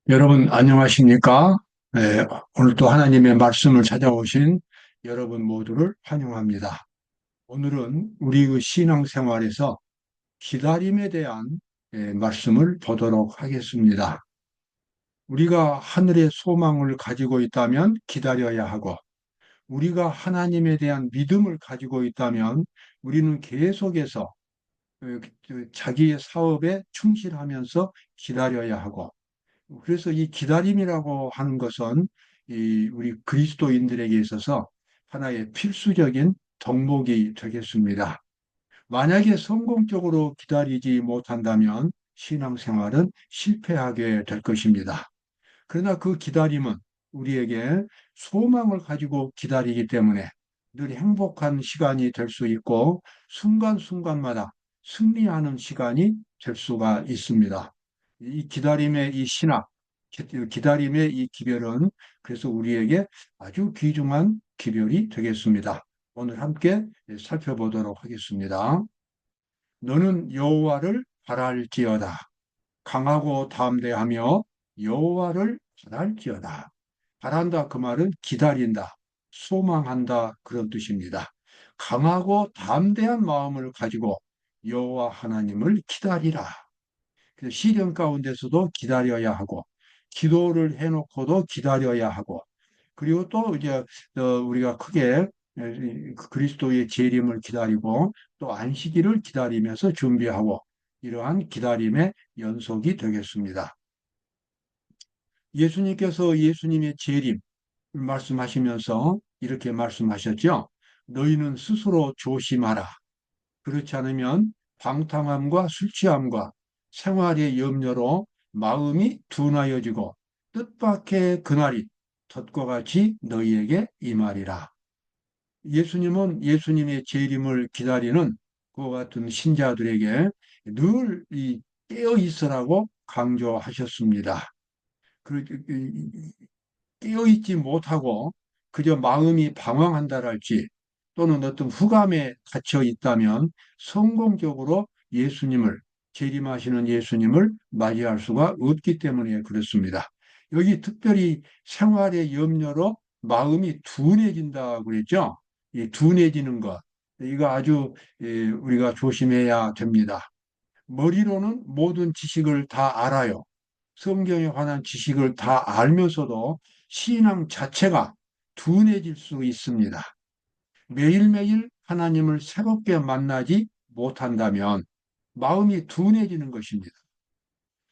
여러분 안녕하십니까? 네, 오늘도 하나님의 말씀을 찾아오신 여러분 모두를 환영합니다. 오늘은 우리 그 신앙생활에서 기다림에 대한 말씀을 보도록 하겠습니다. 우리가 하늘의 소망을 가지고 있다면 기다려야 하고, 우리가 하나님에 대한 믿음을 가지고 있다면 우리는 계속해서 자기의 사업에 충실하면서 기다려야 하고, 그래서 이 기다림이라고 하는 것은 우리 그리스도인들에게 있어서 하나의 필수적인 덕목이 되겠습니다. 만약에 성공적으로 기다리지 못한다면 신앙생활은 실패하게 될 것입니다. 그러나 그 기다림은 우리에게 소망을 가지고 기다리기 때문에 늘 행복한 시간이 될 수 있고 순간순간마다 승리하는 시간이 될 수가 있습니다. 이 기다림의 이 신학, 기다림의 이 기별은 그래서 우리에게 아주 귀중한 기별이 되겠습니다. 오늘 함께 살펴보도록 하겠습니다. 너는 여호와를 바랄지어다. 강하고 담대하며 여호와를 바랄지어다. 바란다 그 말은 기다린다, 소망한다 그런 뜻입니다. 강하고 담대한 마음을 가지고 여호와 하나님을 기다리라. 그래서 시련 가운데서도 기다려야 하고 기도를 해놓고도 기다려야 하고 그리고 또 이제 우리가 크게 그리스도의 재림을 기다리고 또 안식일을 기다리면서 준비하고 이러한 기다림의 연속이 되겠습니다. 예수님께서 예수님의 재림 말씀하시면서 이렇게 말씀하셨죠. 너희는 스스로 조심하라. 그렇지 않으면 방탕함과 술 취함과 생활의 염려로 마음이 둔하여지고 뜻밖의 그날이 덫과 같이 너희에게 임하리라. 예수님은 예수님의 재림을 기다리는 그와 같은 신자들에게 늘 깨어 있으라고 강조하셨습니다. 깨어있지 못하고 그저 마음이 방황한다랄지 또는 어떤 흑암에 갇혀 있다면 성공적으로 예수님을 재림하시는 예수님을 맞이할 수가 없기 때문에 그렇습니다. 여기 특별히 생활의 염려로 마음이 둔해진다 그랬죠. 이 둔해지는 것 이거 아주 우리가 조심해야 됩니다. 머리로는 모든 지식을 다 알아요. 성경에 관한 지식을 다 알면서도 신앙 자체가 둔해질 수 있습니다. 매일매일 하나님을 새롭게 만나지 못한다면 마음이 둔해지는 것입니다.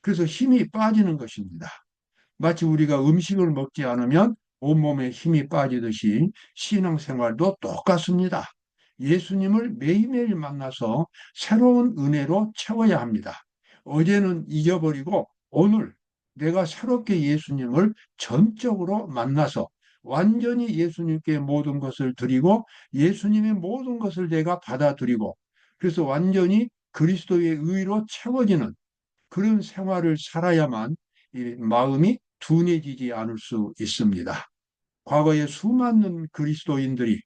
그래서 힘이 빠지는 것입니다. 마치 우리가 음식을 먹지 않으면 온몸에 힘이 빠지듯이 신앙생활도 똑같습니다. 예수님을 매일매일 만나서 새로운 은혜로 채워야 합니다. 어제는 잊어버리고 오늘 내가 새롭게 예수님을 전적으로 만나서 완전히 예수님께 모든 것을 드리고 예수님의 모든 것을 내가 받아들이고 그래서 완전히 그리스도의 의로 채워지는 그런 생활을 살아야만 이 마음이 둔해지지 않을 수 있습니다. 과거에 수많은 그리스도인들이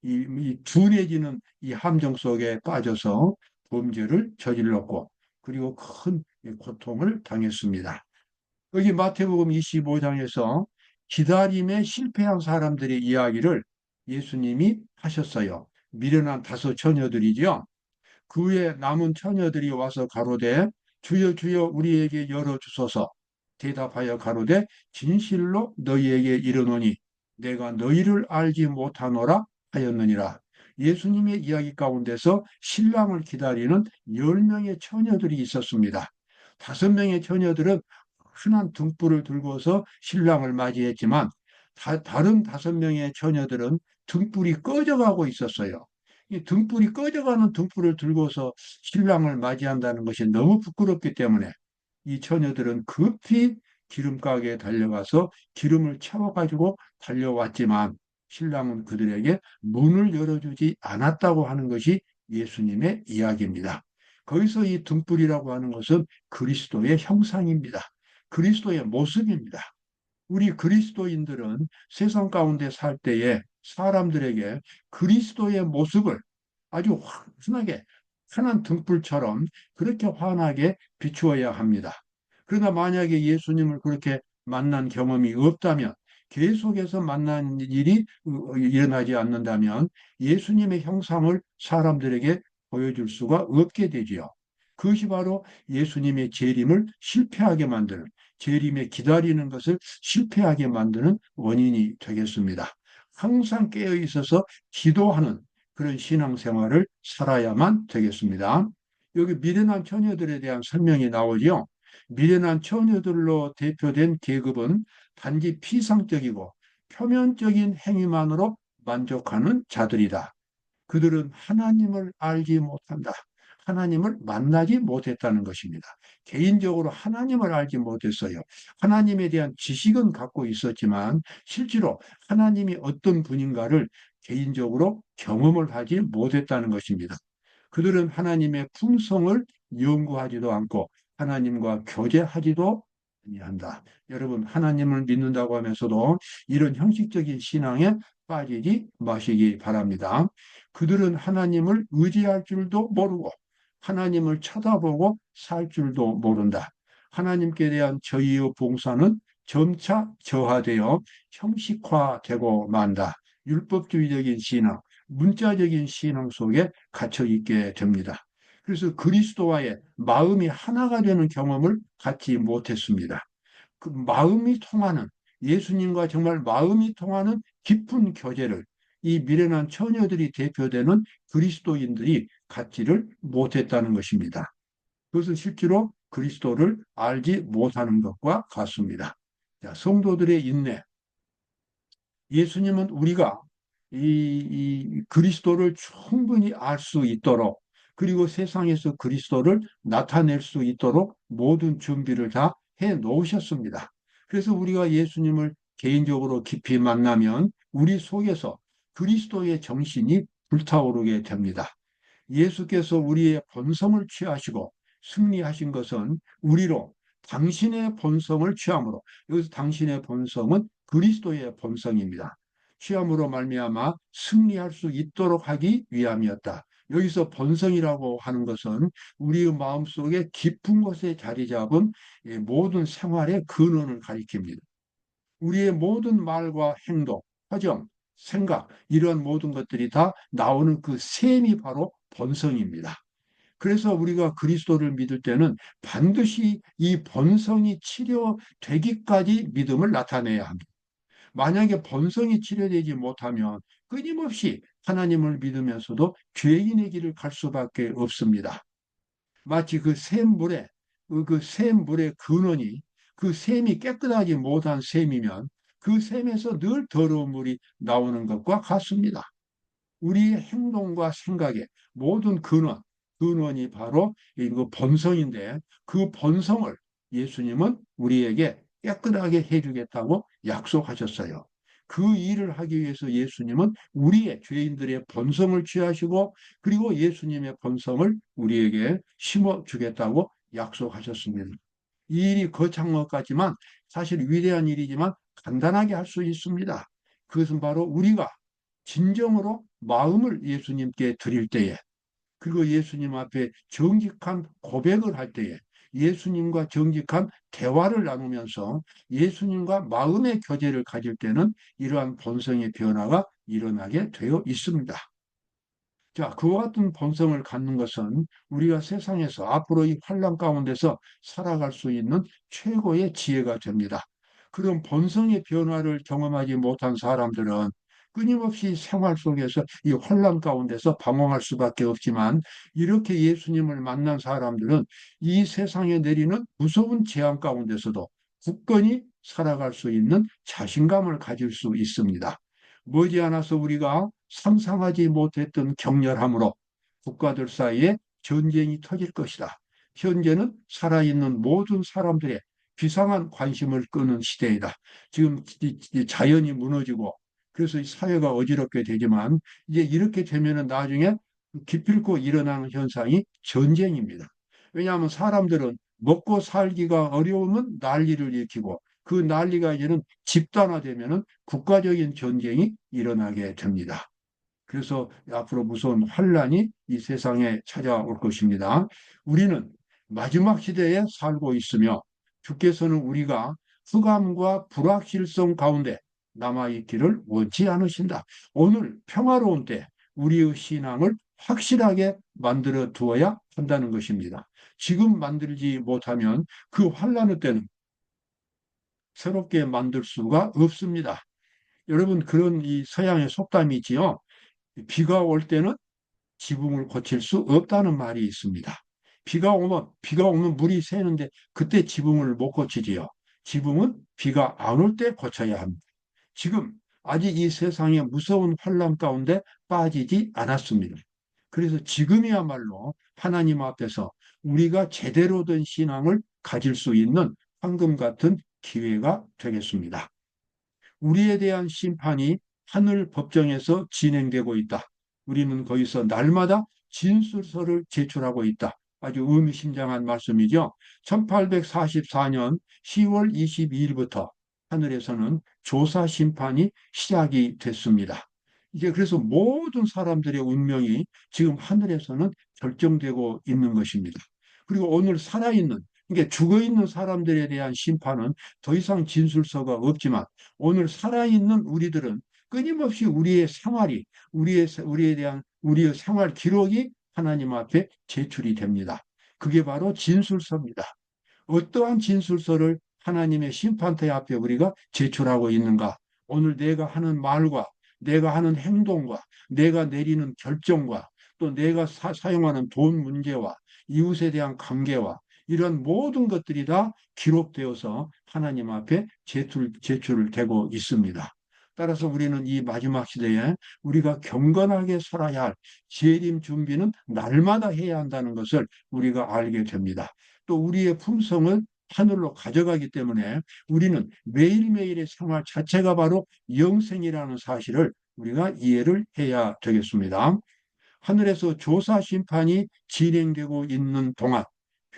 이 둔해지는 이 함정 속에 빠져서 범죄를 저질렀고 그리고 큰 고통을 당했습니다. 여기 마태복음 25장에서 기다림에 실패한 사람들의 이야기를 예수님이 하셨어요. 미련한 다섯 처녀들이죠. 그 후에 남은 처녀들이 와서 가로되 주여 주여 우리에게 열어주소서 대답하여 가로되 진실로 너희에게 이르노니 내가 너희를 알지 못하노라 하였느니라. 예수님의 이야기 가운데서 신랑을 기다리는 10명의 처녀들이 있었습니다. 5명의 처녀들은 흔한 등불을 들고서 신랑을 맞이했지만 다른 5명의 처녀들은 등불이 꺼져가고 있었어요. 이 등불이 꺼져가는 등불을 들고서 신랑을 맞이한다는 것이 너무 부끄럽기 때문에 이 처녀들은 급히 기름가게에 달려가서 기름을 채워가지고 달려왔지만 신랑은 그들에게 문을 열어주지 않았다고 하는 것이 예수님의 이야기입니다. 거기서 이 등불이라고 하는 것은 그리스도의 형상입니다. 그리스도의 모습입니다. 우리 그리스도인들은 세상 가운데 살 때에 사람들에게 그리스도의 모습을 아주 환하게, 환한 등불처럼 그렇게 환하게 비추어야 합니다. 그러나 만약에 예수님을 그렇게 만난 경험이 없다면, 계속해서 만난 일이 일어나지 않는다면 예수님의 형상을 사람들에게 보여줄 수가 없게 되지요. 그것이 바로 예수님의 재림을 실패하게 만드는, 재림에 기다리는 것을 실패하게 만드는 원인이 되겠습니다. 항상 깨어 있어서 기도하는 그런 신앙생활을 살아야만 되겠습니다. 여기 미련한 처녀들에 대한 설명이 나오죠. 미련한 처녀들로 대표된 계급은 단지 피상적이고 표면적인 행위만으로 만족하는 자들이다. 그들은 하나님을 알지 못한다. 하나님을 만나지 못했다는 것입니다. 개인적으로 하나님을 알지 못했어요. 하나님에 대한 지식은 갖고 있었지만 실제로 하나님이 어떤 분인가를 개인적으로 경험을 하지 못했다는 것입니다. 그들은 하나님의 품성을 연구하지도 않고 하나님과 교제하지도 아니한다. 여러분, 하나님을 믿는다고 하면서도 이런 형식적인 신앙에 빠지지 마시기 바랍니다. 그들은 하나님을 의지할 줄도 모르고 하나님을 쳐다보고 살 줄도 모른다. 하나님께 대한 저희의 봉사는 점차 저하되어 형식화되고 만다. 율법주의적인 신앙, 문자적인 신앙 속에 갇혀 있게 됩니다. 그래서 그리스도와의 마음이 하나가 되는 경험을 갖지 못했습니다. 그 마음이 통하는, 예수님과 정말 마음이 통하는 깊은 교제를 이 미련한 처녀들이 대표되는 그리스도인들이 갖지를 못했다는 것입니다. 그것은 실제로 그리스도를 알지 못하는 것과 같습니다. 자, 성도들의 인내. 예수님은 우리가 이 그리스도를 충분히 알 수 있도록, 그리고 세상에서 그리스도를 나타낼 수 있도록 모든 준비를 다 해 놓으셨습니다. 그래서 우리가 예수님을 개인적으로 깊이 만나면 우리 속에서 그리스도의 정신이 불타오르게 됩니다. 예수께서 우리의 본성을 취하시고 승리하신 것은 우리로 당신의 본성을 취함으로, 여기서 당신의 본성은 그리스도의 본성입니다. 취함으로 말미암아 승리할 수 있도록 하기 위함이었다. 여기서 본성이라고 하는 것은 우리의 마음속에 깊은 곳에 자리 잡은 모든 생활의 근원을 가리킵니다. 우리의 모든 말과 행동, 허정, 생각, 이러한 모든 것들이 다 나오는 그 셈이 바로 본성입니다. 그래서 우리가 그리스도를 믿을 때는 반드시 이 본성이 치료되기까지 믿음을 나타내야 합니다. 만약에 본성이 치료되지 못하면 끊임없이 하나님을 믿으면서도 죄인의 길을 갈 수밖에 없습니다. 마치 그 샘물에, 그 샘물의 근원이, 그 샘이 깨끗하지 못한 샘이면 그 샘에서 늘 더러운 물이 나오는 것과 같습니다. 우리의 행동과 생각의 모든 근원이 바로 이거 본성인데, 그 본성을 예수님은 우리에게 깨끗하게 해주겠다고 약속하셨어요. 그 일을 하기 위해서 예수님은 우리의 죄인들의 본성을 취하시고, 그리고 예수님의 본성을 우리에게 심어주겠다고 약속하셨습니다. 이 일이 거창한 것 같지만 사실 위대한 일이지만 간단하게 할 수 있습니다. 그것은 바로 우리가 진정으로 마음을 예수님께 드릴 때에, 그리고 예수님 앞에 정직한 고백을 할 때에, 예수님과 정직한 대화를 나누면서 예수님과 마음의 교제를 가질 때는 이러한 본성의 변화가 일어나게 되어 있습니다. 자, 그와 같은 본성을 갖는 것은 우리가 세상에서 앞으로 이 환란 가운데서 살아갈 수 있는 최고의 지혜가 됩니다. 그런 본성의 변화를 경험하지 못한 사람들은 끊임없이 생활 속에서 이 혼란 가운데서 방황할 수밖에 없지만, 이렇게 예수님을 만난 사람들은 이 세상에 내리는 무서운 재앙 가운데서도 굳건히 살아갈 수 있는 자신감을 가질 수 있습니다. 머지않아서 우리가 상상하지 못했던 격렬함으로 국가들 사이에 전쟁이 터질 것이다. 현재는 살아있는 모든 사람들의 비상한 관심을 끄는 시대이다. 지금 자연이 무너지고 그래서 사회가 어지럽게 되지만, 이제 이렇게 되면은 나중에 기필코 일어나는 현상이 전쟁입니다. 왜냐하면 사람들은 먹고 살기가 어려우면 난리를 일으키고, 그 난리가 이제는 집단화되면은 국가적인 전쟁이 일어나게 됩니다. 그래서 앞으로 무서운 환란이 이 세상에 찾아올 것입니다. 우리는 마지막 시대에 살고 있으며 주께서는 우리가 흑암과 불확실성 가운데 남아있기를 원치 않으신다. 오늘 평화로운 때 우리의 신앙을 확실하게 만들어 두어야 한다는 것입니다. 지금 만들지 못하면 그 환란의 때는 새롭게 만들 수가 없습니다. 여러분, 그런 이 서양의 속담이 있지요. 비가 올 때는 지붕을 고칠 수 없다는 말이 있습니다. 비가 오면 물이 새는데 그때 지붕을 못 고치지요. 지붕은 비가 안 올 때 고쳐야 합니다. 지금 아직 이 세상의 무서운 환란 가운데 빠지지 않았습니다. 그래서 지금이야말로 하나님 앞에서 우리가 제대로 된 신앙을 가질 수 있는 황금 같은 기회가 되겠습니다. 우리에 대한 심판이 하늘 법정에서 진행되고 있다. 우리는 거기서 날마다 진술서를 제출하고 있다. 아주 의미심장한 말씀이죠. 1844년 10월 22일부터 하늘에서는 조사 심판이 시작이 됐습니다. 이제 그래서 모든 사람들의 운명이 지금 하늘에서는 결정되고 있는 것입니다. 그리고 오늘 살아있는, 그러니까 죽어있는 사람들에 대한 심판은 더 이상 진술서가 없지만 오늘 살아있는 우리들은 끊임없이 우리의 생활이, 우리에 대한 우리의 생활 기록이 하나님 앞에 제출이 됩니다. 그게 바로 진술서입니다. 어떠한 진술서를 하나님의 심판대 앞에 우리가 제출하고 있는가? 오늘 내가 하는 말과 내가 하는 행동과 내가 내리는 결정과 또 내가 사용하는 돈 문제와 이웃에 대한 관계와 이런 모든 것들이 다 기록되어서 하나님 앞에 제출되고 있습니다. 따라서 우리는 이 마지막 시대에 우리가 경건하게 살아야 할 재림 준비는 날마다 해야 한다는 것을 우리가 알게 됩니다. 또 우리의 품성을 하늘로 가져가기 때문에 우리는 매일매일의 생활 자체가 바로 영생이라는 사실을 우리가 이해를 해야 되겠습니다. 하늘에서 조사 심판이 진행되고 있는 동안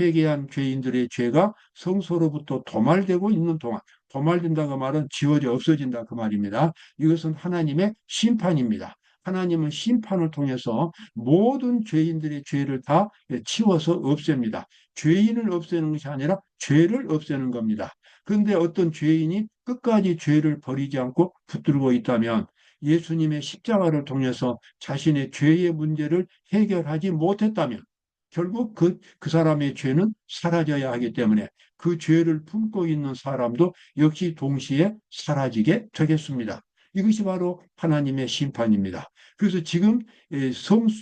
회개한 죄인들의 죄가 성소로부터 도말되고 있는 동안, 도말된다고 말은 지워져 없어진다 그 말입니다. 이것은 하나님의 심판입니다. 하나님은 심판을 통해서 모든 죄인들의 죄를 다 치워서 없앱니다. 죄인을 없애는 것이 아니라 죄를 없애는 겁니다. 그런데 어떤 죄인이 끝까지 죄를 버리지 않고 붙들고 있다면 예수님의 십자가를 통해서 자신의 죄의 문제를 해결하지 못했다면 결국 그 사람의 죄는 사라져야 하기 때문에 그 죄를 품고 있는 사람도 역시 동시에 사라지게 되겠습니다. 이것이 바로 하나님의 심판입니다. 그래서 지금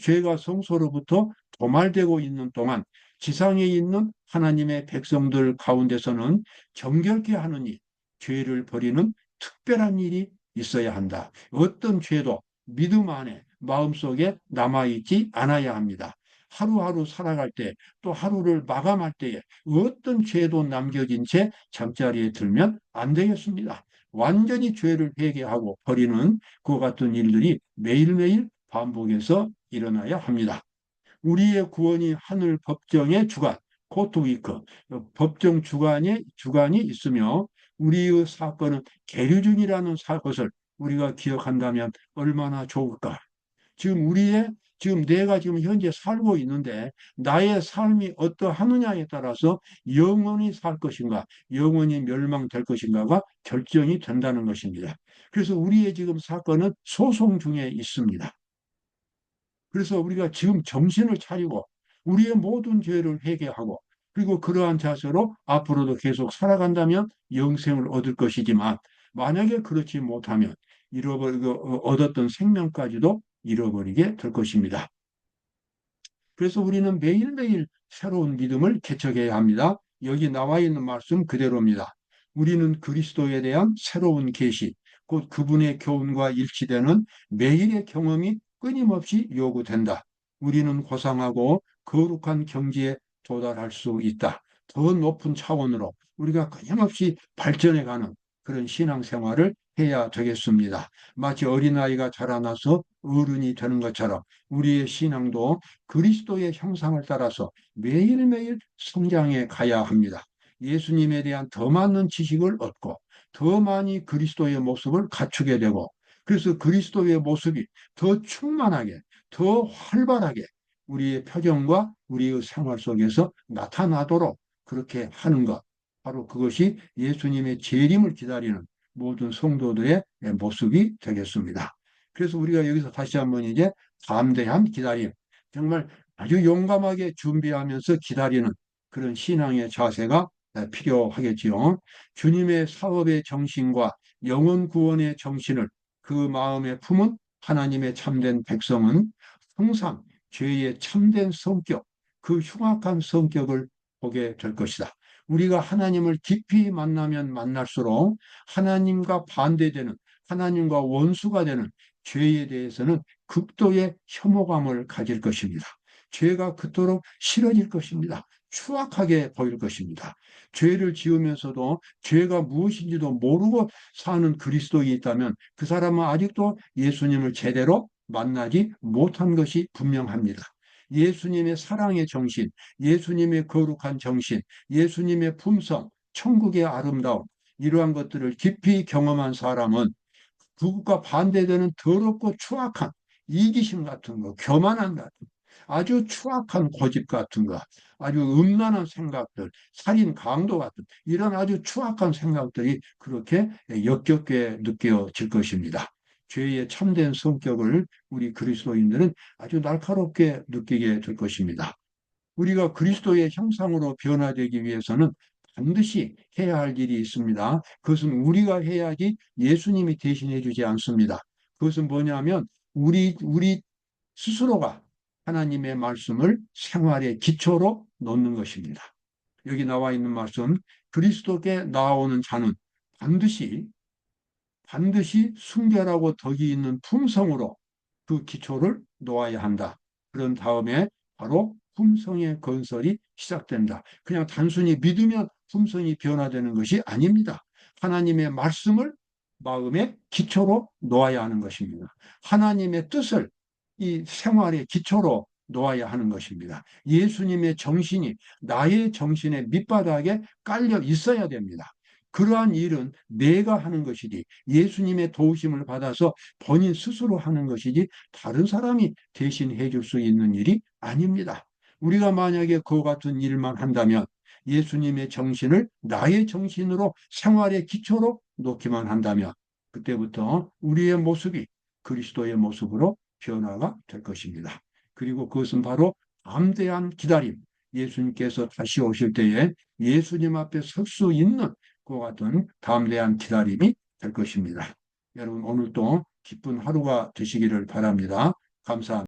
죄가 성소로부터 도말되고 있는 동안 지상에 있는 하나님의 백성들 가운데서는 정결케 하는 일, 죄를 버리는 특별한 일이 있어야 한다. 어떤 죄도 믿음 안에 마음속에 남아있지 않아야 합니다. 하루하루 살아갈 때 또 하루를 마감할 때에 어떤 죄도 남겨진 채 잠자리에 들면 안 되겠습니다. 완전히 죄를 회개하고 버리는 그와 같은 일들이 매일매일 반복해서 일어나야 합니다. 우리의 구원이 하늘 법정의 주관, 코트 위크, 법정 주관이 있으며 우리의 사건은 계류 중이라는 것을 우리가 기억한다면 얼마나 좋을까. 지금 내가 지금 현재 살고 있는데 나의 삶이 어떠하느냐에 따라서 영원히 살 것인가, 영원히 멸망될 것인가가 결정이 된다는 것입니다. 그래서 우리의 지금 사건은 소송 중에 있습니다. 그래서 우리가 지금 정신을 차리고 우리의 모든 죄를 회개하고 그리고 그러한 자세로 앞으로도 계속 살아간다면 영생을 얻을 것이지만 만약에 그렇지 못하면 얻었던 생명까지도 잃어버리게 될 것입니다. 그래서 우리는 매일매일 새로운 믿음을 개척해야 합니다. 여기 나와 있는 말씀 그대로입니다. 우리는 그리스도에 대한 새로운 계시, 곧 그분의 교훈과 일치되는 매일의 경험이 끊임없이 요구된다. 우리는 고상하고 거룩한 경지에 도달할 수 있다. 더 높은 차원으로 우리가 끊임없이 발전해가는 그런 신앙생활을 해야 되겠습니다. 마치 어린아이가 자라나서 어른이 되는 것처럼 우리의 신앙도 그리스도의 형상을 따라서 매일매일 성장해 가야 합니다. 예수님에 대한 더 많은 지식을 얻고 더 많이 그리스도의 모습을 갖추게 되고 그래서 그리스도의 모습이 더 충만하게 더 활발하게 우리의 표정과 우리의 생활 속에서 나타나도록 그렇게 하는 것. 바로 그것이 예수님의 재림을 기다리는 모든 성도들의 모습이 되겠습니다. 그래서 우리가 여기서 다시 한번 이제 담대한 기다림, 정말 아주 용감하게 준비하면서 기다리는 그런 신앙의 자세가 필요하겠지요. 주님의 사업의 정신과 영혼 구원의 정신을 그 마음에 품은 하나님의 참된 백성은 항상 죄의 참된 성격, 그 흉악한 성격을 보게 될 것이다. 우리가 하나님을 깊이 만나면 만날수록 하나님과 반대되는, 하나님과 원수가 되는 죄에 대해서는 극도의 혐오감을 가질 것입니다. 죄가 그토록 싫어질 것입니다. 추악하게 보일 것입니다. 죄를 지으면서도 죄가 무엇인지도 모르고 사는 그리스도인이 있다면 그 사람은 아직도 예수님을 제대로 만나지 못한 것이 분명합니다. 예수님의 사랑의 정신, 예수님의 거룩한 정신, 예수님의 품성, 천국의 아름다움, 이러한 것들을 깊이 경험한 사람은 그것과 반대되는 더럽고 추악한 이기심 같은 거, 교만함 같은 거, 아주 추악한 고집 같은 거, 아주 음란한 생각들, 살인, 강도 같은 이런 아주 추악한 생각들이 그렇게 역겹게 느껴질 것입니다. 죄의 참된 성격을 우리 그리스도인들은 아주 날카롭게 느끼게 될 것입니다. 우리가 그리스도의 형상으로 변화되기 위해서는 반드시 해야 할 일이 있습니다. 그것은 우리가 해야지 예수님이 대신해 주지 않습니다. 그것은 뭐냐면 우리 스스로가 하나님의 말씀을 생활의 기초로 놓는 것입니다. 여기 나와 있는 말씀, 그리스도께 나아오는 자는 반드시 순결하고 덕이 있는 품성으로 그 기초를 놓아야 한다. 그런 다음에 바로 품성의 건설이 시작된다. 그냥 단순히 믿으면 품성이 변화되는 것이 아닙니다. 하나님의 말씀을 마음의 기초로 놓아야 하는 것입니다. 하나님의 뜻을 이 생활의 기초로 놓아야 하는 것입니다. 예수님의 정신이 나의 정신의 밑바닥에 깔려 있어야 됩니다. 그러한 일은 내가 하는 것이지 예수님의 도우심을 받아서 본인 스스로 하는 것이지 다른 사람이 대신해 줄 수 있는 일이 아닙니다. 우리가 만약에 그와 같은 일만 한다면 예수님의 정신을 나의 정신으로 생활의 기초로 놓기만 한다면 그때부터 우리의 모습이 그리스도의 모습으로 변화가 될 것입니다. 그리고 그것은 바로 담대한 기다림. 예수님께서 다시 오실 때에 예수님 앞에 설 수 있는 그와 같은 담대한 기다림이 될 것입니다. 여러분 오늘도 기쁜 하루가 되시기를 바랍니다. 감사합니다.